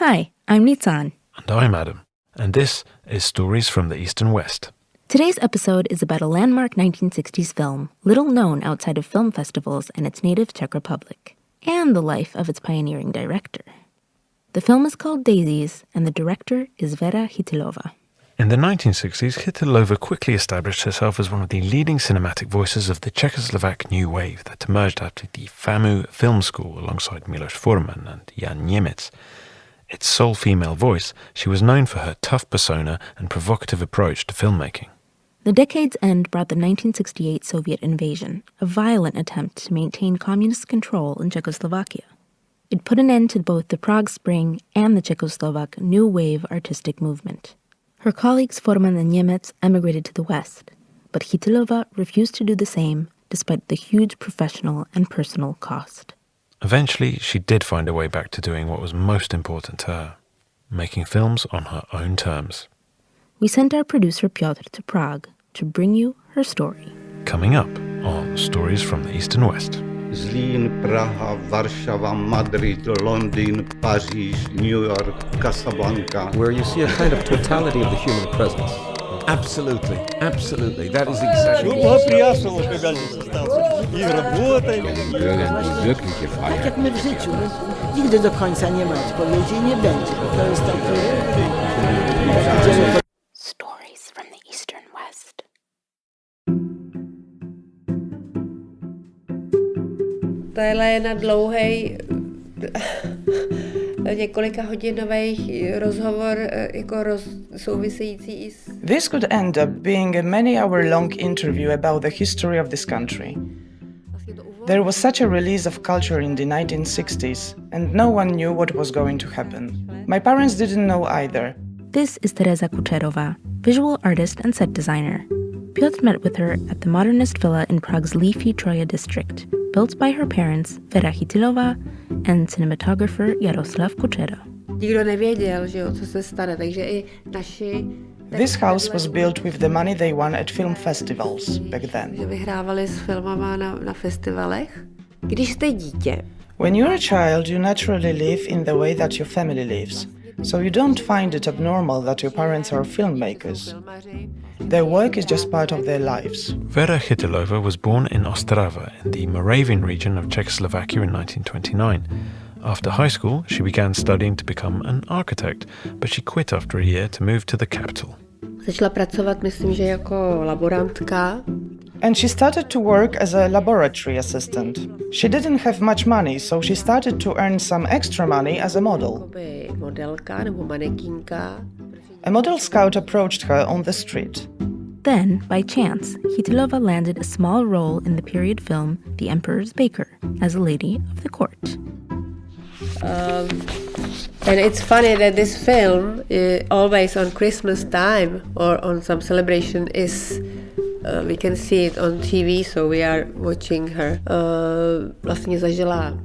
Hi, I'm Nitzan. And I'm Adam. And this is Stories from the East and West. Today's episode is about a landmark 1960s film, little known outside of film festivals and its native Czech Republic, and the life of its pioneering director. The film is called Daisies, and the director is Vera Chytilová. In the 1960s, Chytilová quickly established herself as one of the leading cinematic voices of the Czechoslovak New Wave that emerged after the FAMU film school alongside Miloš Forman and Jan Němec. Its sole female voice, she was known for her tough persona and provocative approach to filmmaking. The decade's end brought the 1968 Soviet invasion, a violent attempt to maintain communist control in Czechoslovakia. It put an end to both the Prague Spring and the Czechoslovak New Wave artistic movement. Her colleagues Forman and Němec emigrated to the West, but Chytilová refused to do the same despite the huge professional and personal cost. Eventually, she did find a way back to doing what was most important to her, making films on her own terms. We sent our producer Piotr to Prague to bring you her story. Coming up on Stories from the East and West. Zlín, Praha, Varšava, Madrid, London, Paris, New York, Casablanca. Where you see a kind of totality of the human presence. Absolutely, absolutely. That is exactly Tak jak my w życiu, nigdy do końca nie ma odpowiedzi i nie będzie. To jest Stories from the East and West. Tohle je na dlouhej několika hodinových rozhovor související i s... This could end up being a many-hour-long interview about the history of this country. There was such a release of culture in the 1960s, and no one knew what was going to happen. My parents didn't know either. This is Tereza Kučerová, visual artist and set designer. Piotr met with her at the modernist villa in Prague's leafy Troja district, built by her parents, Vera Chytilová, and cinematographer Jaroslav Kučera. Nikdo nevěděl, že jo, co se stane, takže i naši... This house was built with the money they won at film festivals back then. Že vyhrávali s filmama na festivalech. Když jste dítě... When you're a child, you naturally live in the way that your family lives. So you don't find it abnormal that your parents are filmmakers. Their work is just part of their lives. Vera Chytilová was born in Ostrava in the Moravian region of Czechoslovakia in 1929. After high school, she began studying to become an architect, but she quit after a year to move to the capital. Začala pracovat, myslím, že jako laborantka. And she started to work as a laboratory assistant. She didn't have much money, so she started to earn some extra money as a model. Modelka nebo manekínka. A model scout approached her on the street. Then, by chance, Chytilová landed a small role in the period film The Emperor's Baker as a lady of the court. And it's funny that this film, always on Christmas time or on some celebration, is we can see it on TV, so we are watching her. Vlastně zažila.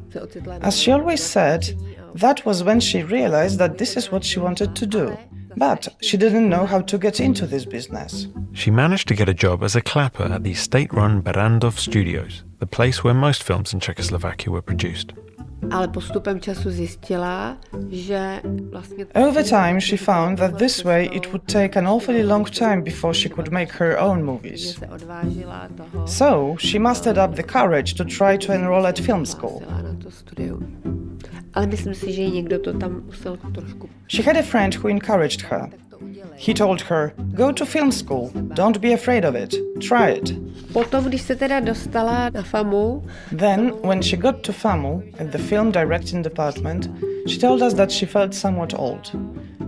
As she always said, that was when she realized that this is what she wanted to do. But she didn't know how to get into this business. She managed to get a job as a clapper at the state-run Barrandov Studios, the place where most films in Czechoslovakia were produced. Ale postupem času zjistila, že vlastně... Over time, she found that this way it would take an awfully long time before she could make her own movies. So, she mustered up the courage to try to enroll at film school. Ale myslím si, že někdo to tam musel trošku... She had a friend who encouraged her. He told her, go to film school, don't be afraid of it, try it. Potom, když se teda dostala na FAMU... Then, when she got to FAMU, at the film directing department, she told us that she felt somewhat old.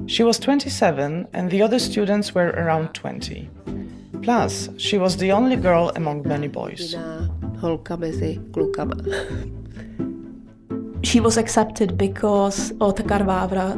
She was 27 and the other students were around 20. Plus, she was the only girl among many boys. Holka mezi klukama. She was accepted because Otakar Vávra,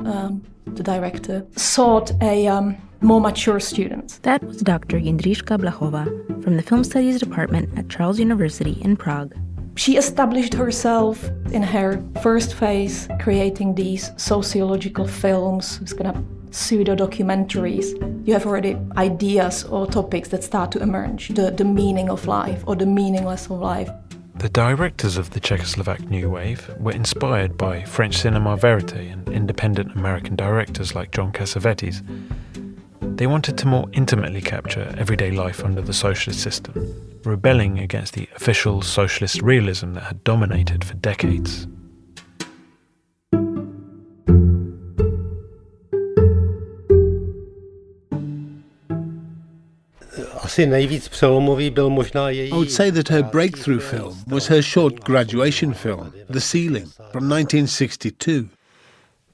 the director, sought a more mature student. That was Dr. Jindřiška Blachová from the Film Studies Department at Charles University in Prague. She established herself in her first phase, creating these sociological films, these kind of pseudo-documentaries. You have already ideas or topics that start to emerge, the meaning of life or the meaningless of life. The directors of the Czechoslovak New Wave were inspired by French cinema verite and independent American directors like John Cassavetes. They wanted to more intimately capture everyday life under the socialist system, rebelling against the official socialist realism that had dominated for decades. I would say that her breakthrough film was her short graduation film, The Ceiling, from 1962.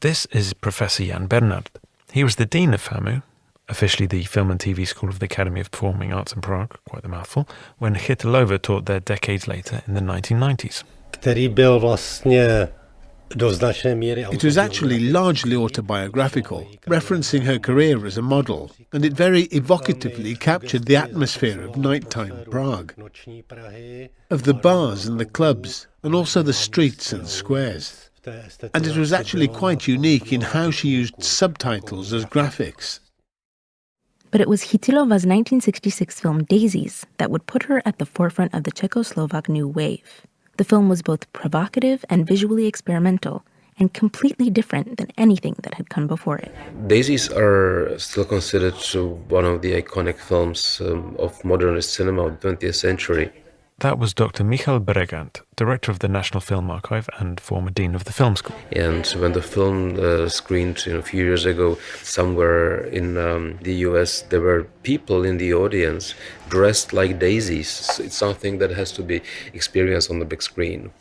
This is Professor Jan Bernard. He was the dean of FAMU, officially the Film and TV School of the Academy of Performing Arts in Prague, quite the mouthful, when Chytilová taught there decades later in the 1990s. It was actually largely autobiographical, referencing her career as a model, and it very evocatively captured the atmosphere of nighttime Prague, of the bars and the clubs, and also the streets and squares. And it was actually quite unique in how she used subtitles as graphics. But it was Chytilová's 1966 film Daisies that would put her at the forefront of the Czechoslovak New Wave. The film was both provocative and visually experimental, and completely different than anything that had come before it. Daisies are still considered one of the iconic films of modernist cinema of the 20th century. That was Dr. Michal Beregant, director of the National Film Archive and former dean of the film school. And when the film screened a few years ago somewhere in the US, there were people in the audience dressed like daisies. It's something that has to be experienced on the big screen.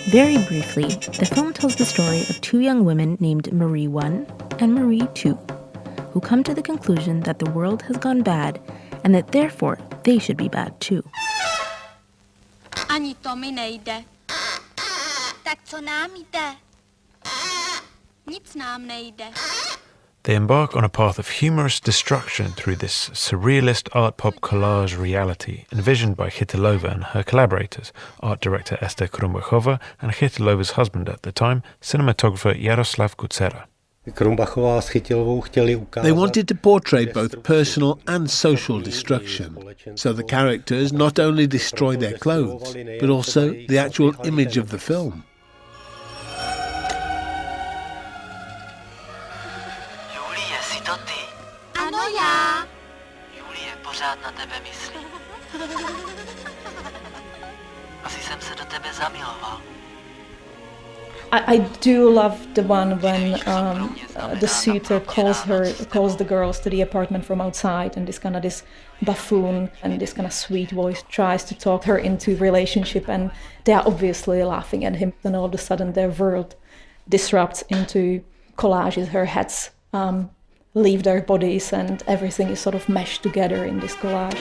Very briefly, the film tells the story of two young women named Marie 1 and Marie 2, who come to the conclusion that the world has gone bad and that therefore they should be bad too. Ani to mi nejde. Tak co nám jde? Nic nám nejde. They embark on a path of humorous destruction through this surrealist art pop collage reality envisioned by Chytilová and her collaborators, art director Esther Krumbachova and Chytilová's husband at the time, cinematographer Jaroslav Kucera. They wanted to portray both personal and social destruction, so the characters not only destroy their clothes, but also the actual image of the film. Ano, já. Julie pořád na tebe myslí. Asi jsem se do tebe zamiloval. I do love the one when the suitor calls the girls to the apartment from outside, and this buffoon and this kind of sweet voice tries to talk her into relationship, and they are obviously laughing at him. Then all of a sudden their world disrupts into collages. Her heads leave their bodies, and everything is sort of meshed together in this collage.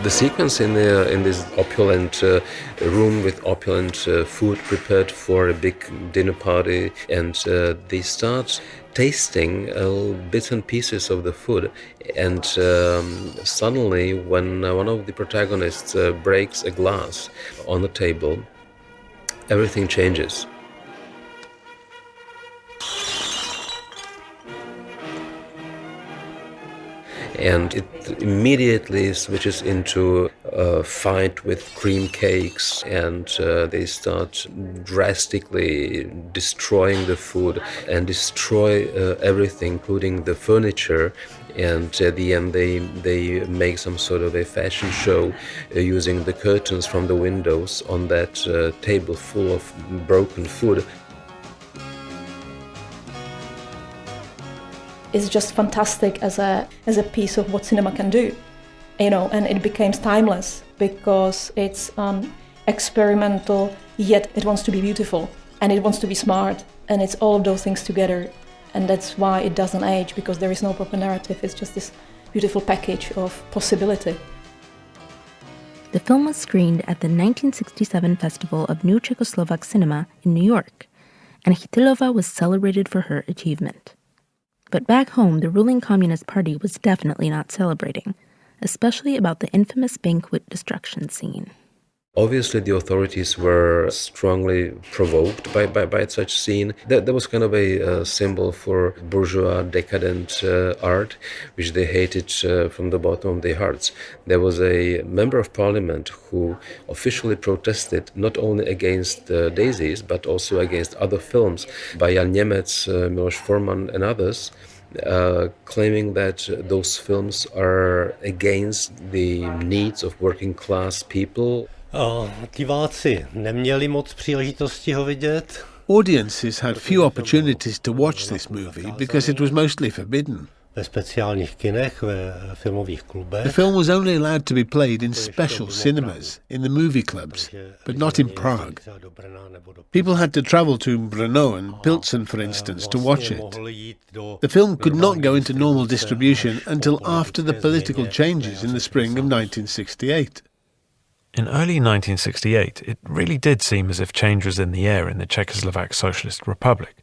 The sequence in this opulent room with opulent food prepared for a big dinner party, and they start tasting bits and pieces of the food, and suddenly when one of the protagonists breaks a glass on the table, everything changes. And it immediately switches into a fight with cream cakes, and they start drastically destroying the food and destroy everything, including the furniture. And at the end they make some sort of a fashion show using the curtains from the windows on that table full of broken food. Is just fantastic as a piece of what cinema can do, and it becomes timeless because it's experimental, yet it wants to be beautiful and it wants to be smart, and it's all of those things together, and that's why it doesn't age, because there is no proper narrative. It's just this beautiful package of possibility. The film was screened at the 1967 Festival of New Czechoslovak Cinema in New York, and Chytilová was celebrated for her achievement. But back home, the ruling Communist Party was definitely not celebrating, especially about the infamous banquet destruction scene. Obviously, the authorities were strongly provoked by such scene. That was kind of a symbol for bourgeois decadent art, which they hated from the bottom of their hearts. There was a member of parliament who officially protested not only against Daisies, but also against other films by Jan Němec, Miloš Forman and others, claiming that those films are against the needs of working class people. Diváci neměli moc příležitosti ho vidět. Audiences had few opportunities to watch this movie because it was mostly forbidden. Ve speciálních kinech, ve filmových klubech. The film was only allowed to be played in special cinemas, in the movie clubs, but not in Prague. People had to travel to Brno and Pilsen, for instance, to watch it. The film could not go into normal distribution until after the political changes in the spring of 1968. In early 1968, it really did seem as if change was in the air in the Czechoslovak Socialist Republic.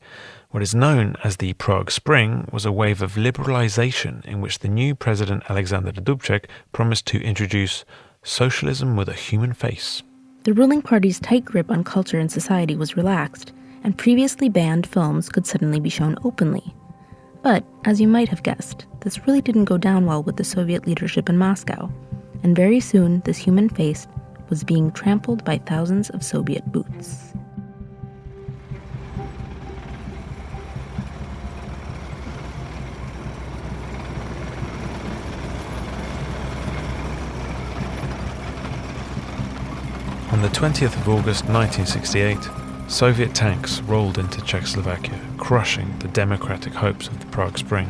What is known as the Prague Spring was a wave of liberalization in which the new president Alexander Dubček promised to introduce socialism with a human face. The ruling party's tight grip on culture and society was relaxed, and previously banned films could suddenly be shown openly. But, as you might have guessed, this really didn't go down well with the Soviet leadership in Moscow, and very soon this human face was being trampled by thousands of Soviet boots. On the 20th of August 1968, Soviet tanks rolled into Czechoslovakia, crushing the democratic hopes of the Prague Spring.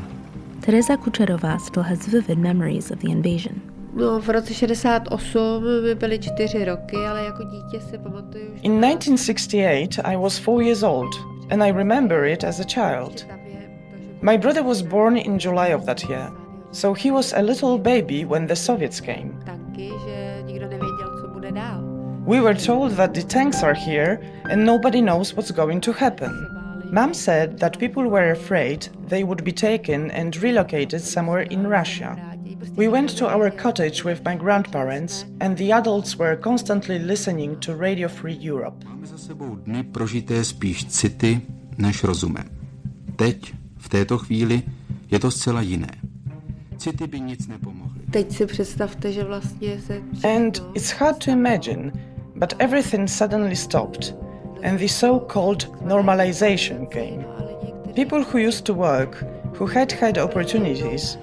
Teresa Kučerová still has vivid memories of the invasion. No, v roce 68 by byly 4 roky, ale jako dítě si pamatuju, že... In 1968, I was 4 years old, and I remember it as a child. My brother was born in July of that year, so he was a little baby when the Soviets came. Tanky, že nikdo nevěděl, co bude dál. We were told that the tanks are here and nobody knows what's going to happen. Mom said that people were afraid they would be taken and relocated somewhere in Russia. We went to our cottage with my grandparents and the adults were constantly listening to Radio Free Europe. Máme za sebou dny prožité spíš city než rozumem. Teď, v této chvíli, je to zcela jiné. City by nic nepomohly. Teď si představte, že vlastně se... And it's hard to imagine, but everything suddenly stopped, and the so-called normalization came. People who used to work, who had opportunities,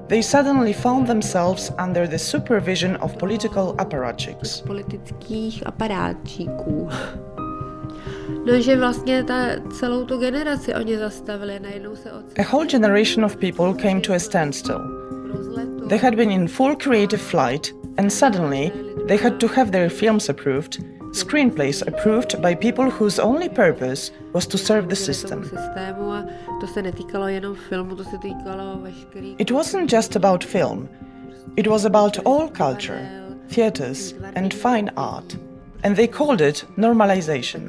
they suddenly found themselves under the supervision of political apparatchiks. Politických aparátčíků. No, že vlastně celou tu generaci oni zastavili, najednou se A whole generation of people came to a standstill. They had been in full creative flight, and suddenly they had to have their films approved, screenplays approved by people whose only purpose was to serve the system. It wasn't just about film. It was about all culture, theaters, and fine art. And they called it normalization.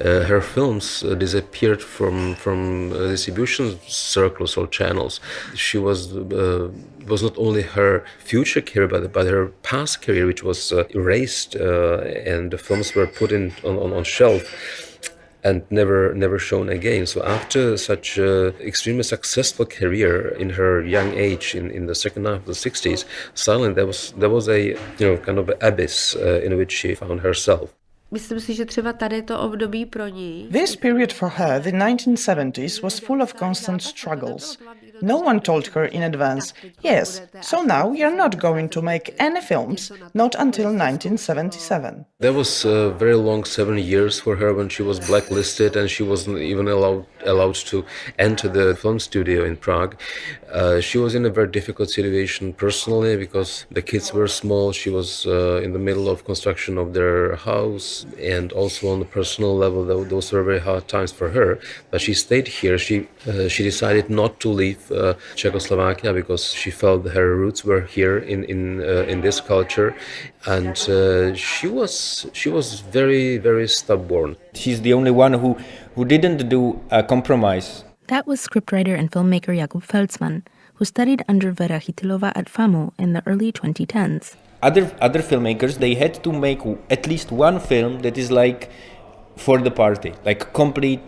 Her films disappeared from distribution circles or channels. She was not only her future career, but her past career, which was erased, and the films were put on shelf and never shown again. So after such an extremely successful career in her young age, in the second half of the 60s, suddenly there was a kind of abyss in which she found herself. Myslím si, že třeba tady to období pro ní. This period for her, the 1970s, was full of constant struggles. No one told her in advance, yes, so now you're not going to make any films, not until 1977. There was a very long 7 years for her when she was blacklisted and she wasn't even allowed to enter the film studio in Prague. She was in a very difficult situation personally because the kids were small. She was in the middle of construction of their house, and also on the personal level, those were very hard times for her. But she stayed here. She decided not to leave Czechoslovakia because she felt her roots were here in this culture, and she was very, very stubborn. She's the only one who didn't do a compromise. That was scriptwriter and filmmaker Jakub Feltzman, who studied under Vera Chytilová at FAMU in the early 2010s. other filmmakers, they had to make at least one film that is like for the party, like complete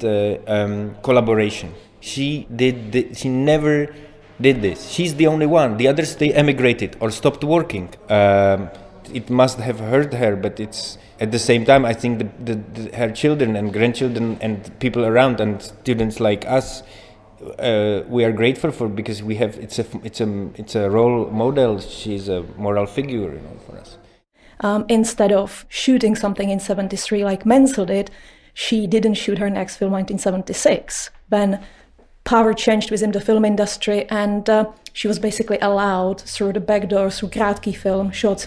collaboration. She never did this. She's the only one. The others, they emigrated or stopped working. It must have hurt her, but it's at the same time, I think her children and grandchildren and people around and students like us, we are grateful for, because we have it's a role model. She's a moral figure, for us. Instead of shooting something in 1973 like Menzel did, she didn't shoot her next film in 1976 when power changed within the film industry, and she was basically allowed through the back door, through Krátký film, short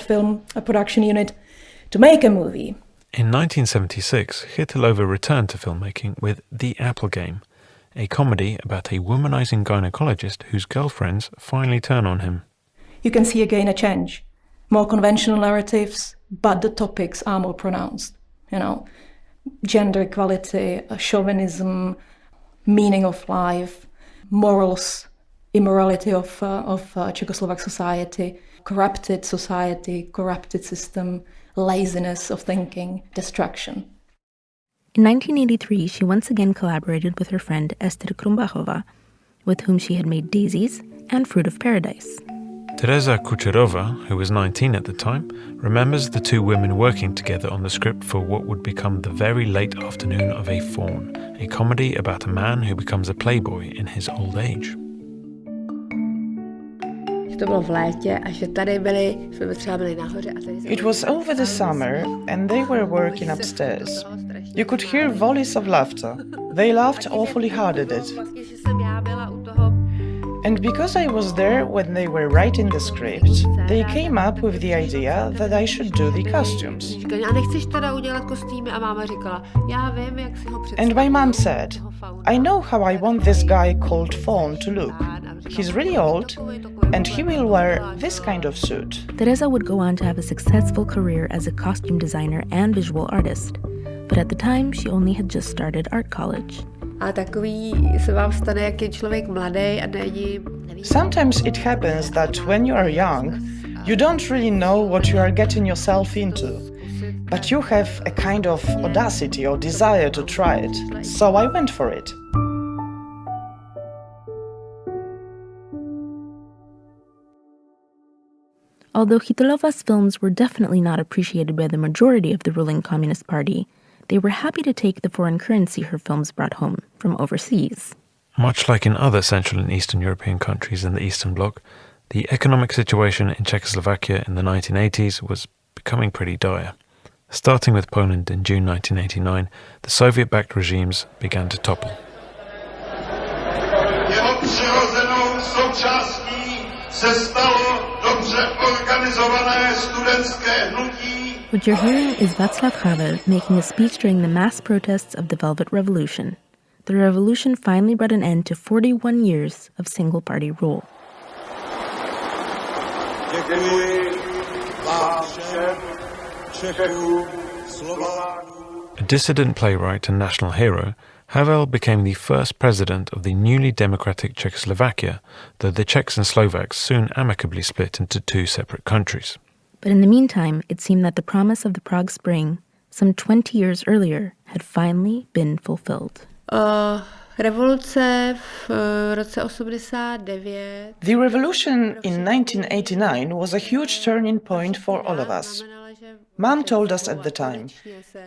film production unit, to make a movie. In 1976, Chytilová returned to filmmaking with The Apple Game, a comedy about a womanizing gynecologist whose girlfriends finally turn on him. You can see again a change. More conventional narratives, but the topics are more pronounced. Gender equality, chauvinism, meaning of life, morals, immorality of Czechoslovak society, corrupted system, laziness of thinking, destruction. In 1983, she once again collaborated with her friend Esther Krumbachová, with whom she had made Daisies and Fruit of Paradise. Tereza Kučerová, who was 19 at the time, remembers the two women working together on the script for what would become The Very Late Afternoon of a Faun, a comedy about a man who becomes a playboy in his old age. It was over the summer and they were working upstairs. You could hear volleys of laughter. They laughed awfully hard at it. And because I was there when they were writing the script, they came up with the idea that I should do the costumes. And my mom said, I know how I want this guy called Faun to look. He's really old, and he will wear this kind of suit. Tereza would go on to have a successful career as a costume designer and visual artist, but at the time she only had just started art college. Sometimes it happens that when you are young, you don't really know what you are getting yourself into, but you have a kind of audacity or desire to try it, so I went for it. Although Chytilová's films were definitely not appreciated by the majority of the ruling Communist Party, they were happy to take the foreign currency her films brought home from overseas. Much like in other Central and Eastern European countries in the Eastern Bloc, the economic situation in Czechoslovakia in the 1980s was becoming pretty dire. Starting with Poland in June 1989, the Soviet-backed regimes began to topple. Jeho přirozenou součástí se stalo dobře organizované studentské hnutí. What you're hearing is Václav Havel making a speech during the mass protests of the Velvet Revolution. The revolution finally brought an end to 41 years of single-party rule. A dissident playwright and national hero, Havel became the first president of the newly democratic Czechoslovakia, though the Czechs and Slovaks soon amicably split into two separate countries. But in the meantime, it seemed that the promise of the Prague Spring, some 20 years earlier, had finally been fulfilled. The revolution in 1989 was a huge turning point for all of us. Mom told us at the time,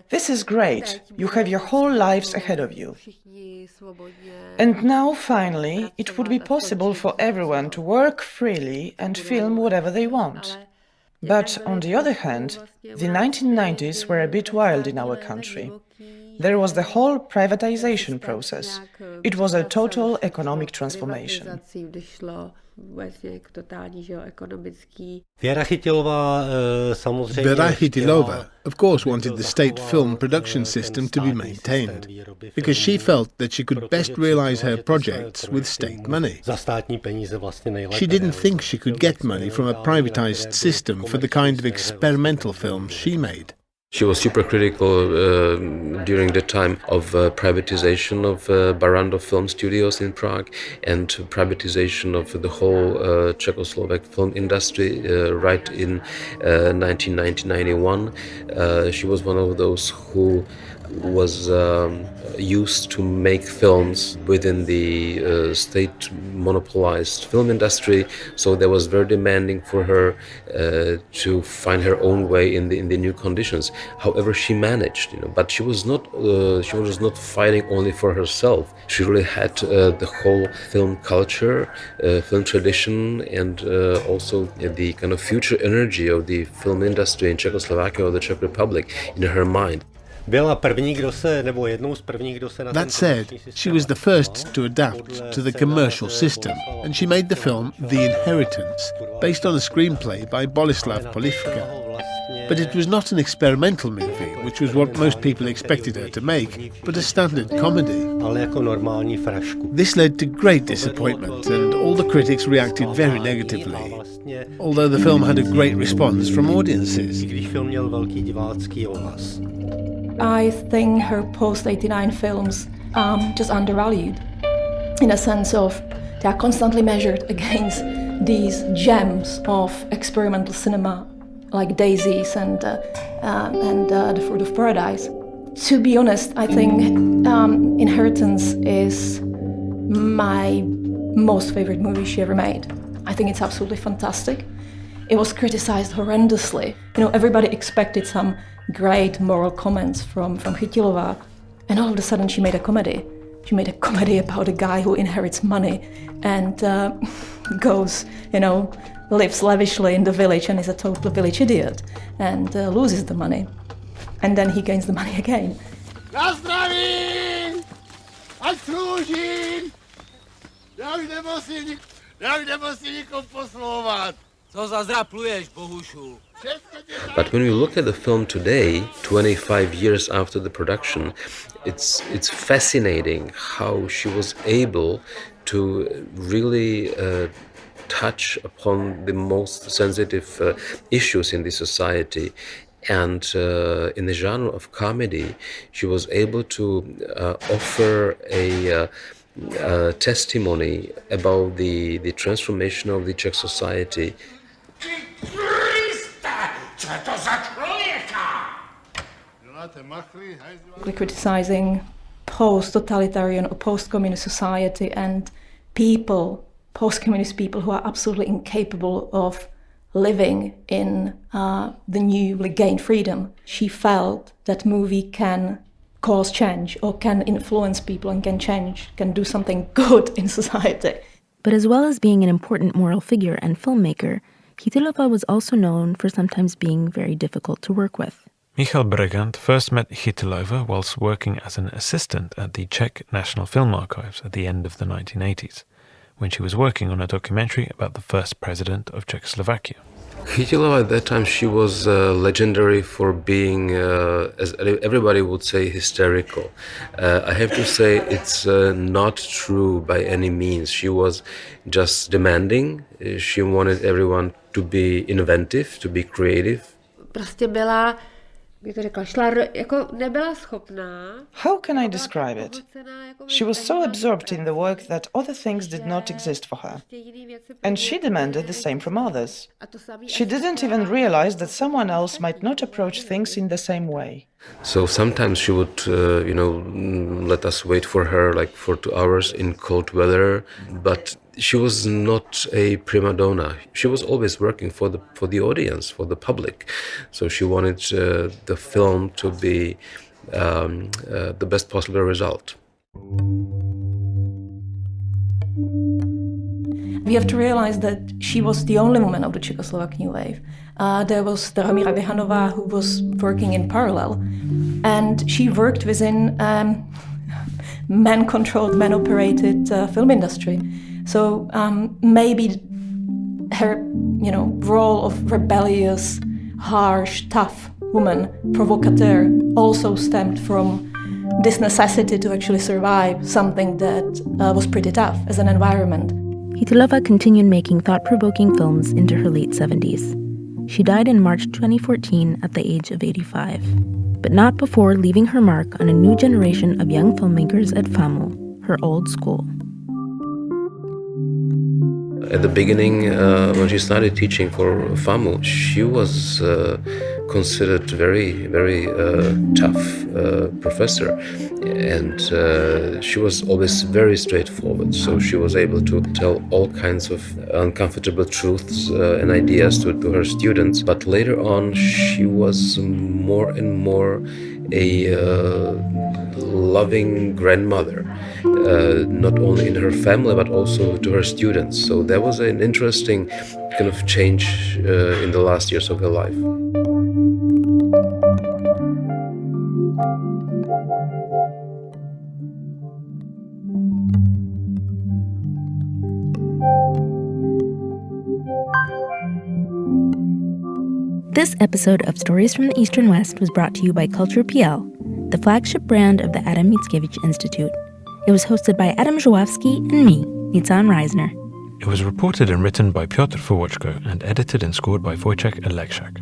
"This is great, you have your whole lives ahead of you." And now, finally, it would be possible for everyone to work freely and film whatever they want. But on the other hand, the 1990s were a bit wild in our country. There was the whole privatization process. It was a total economic transformation. Vera Chytilová, of course, wanted the state film production system to be maintained, because she felt that she could best realize her projects with state money. She didn't think she could get money from a privatized system for the kind of experimental films she made. She was super critical during the time of privatization of Barrandov film studios in Prague and privatization of the whole Czechoslovak film industry right in 1991. She was one of those who was used to make films within the state monopolized film industry, so that was very demanding for her to find her own way in the new conditions. However, she managed, but she was not fighting only for herself. She really had the whole film culture, film tradition, and also the kind of future energy of the film industry in Czechoslovakia or the Czech Republic in her mind. That said, she was the first to adapt to the commercial system, and she made the film The Inheritance, based on a screenplay by Boleslav Polivka. But it was not an experimental movie, which was what most people expected her to make, but a standard comedy. This led to great disappointment, and all the critics reacted very negatively, although the film had a great response from audiences. I think her post-89 films are just undervalued, in a sense of they are constantly measured against these gems of experimental cinema like Daisies and The Fruit of Paradise. To be honest, I think Inheritance is my most favorite movie she ever made. I think it's absolutely fantastic. It was criticized horrendously. Everybody expected some great moral comments from Chytilová, and all of a sudden she made a comedy. She made a comedy about a guy who inherits money and goes, lives lavishly in the village and is a total village idiot and loses the money. And then he gains the money again. Na zdraví! Ať sloužím! Já už nemusím nikomu poslouvat. Co za zrapluješ, bohušu? But when we look at the film today, 25 years after the production, it's fascinating how she was able to really touch upon the most sensitive issues in the society. And in the genre of comedy, she was able to offer a testimony about the transformation of the Czech society. Criticizing post-totalitarian or post-communist society and people, post-communist people who are absolutely incapable of living in the newly gained freedom. She felt that movie can cause change or can influence people and can change, can do something good in society. But as well as being an important moral figure and filmmaker, Chytilová was also known for sometimes being very difficult to work with. Michal Bregant first met Chytilová whilst working as an assistant at the Czech National Film Archives at the end of the 1980s, when she was working on a documentary about the first president of Czechoslovakia. Chytilová at that time, she was legendary for being, as everybody would say, hysterical. I have to say it's not true by any means. She was just demanding. She wanted everyone to be inventive, to be creative. Prostě byla, jak to řekla, nebyla schopná. How can I describe it? She was so absorbed in the work that other things did not exist for her. And she demanded the same from others. She didn't even realize that someone else might not approach things in the same way. So sometimes she would, let us wait for her like for 2 hours in cold weather, but she was not a prima donna. She was always working for the audience, for the public. So she wanted the film to be the best possible result. We have to realize that she was the only woman of the Czechoslovak New Wave. There was Vera Chytilová, who was working in parallel, and she worked within man-controlled, man-operated film industry. So maybe her, role of rebellious, harsh, tough woman, provocateur, also stemmed from this necessity to actually survive something that was pretty tough as an environment. Chytilová continued making thought-provoking films into her late 70s. She died in March 2014 at the age of 85, but not before leaving her mark on a new generation of young filmmakers at FAMU, her old school. At the beginning, when she started teaching for FAMU, she was considered very, very tough professor, and she was always very straightforward. So she was able to tell all kinds of uncomfortable truths and ideas to her students. But later on, she was more and more a loving grandmother, not only in her family but also to her students. So there was an interesting kind of change in the last years of her life. This episode of Stories from the Eastern West was brought to you by Culture.pl, the flagship brand of the Adam Mickiewicz Institute. It was hosted by Adam Zulawski and me, Nitzan Reisner. It was reported and written by Peter Wolodzko and edited and scored by Wojciech Oleksiak.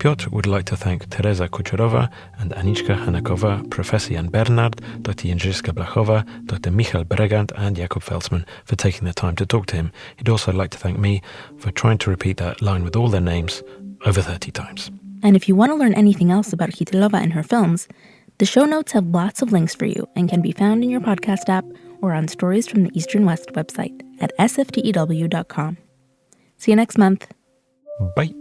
Piotr would like to thank Teresa Kucherowa and Aniczka Hanakova, Professor Jan Bernard, Dr. Jędrzejska Blachowa, Dr. Michal Bregant and Jakub Felsman for taking the time to talk to him. He'd also like to thank me for trying to repeat that line with all their names over 30 times. And if you want to learn anything else about Chytilová and her films, the show notes have lots of links for you and can be found in your podcast app or on Stories from the Eastern West website at sftew.com. See you next month. Bye.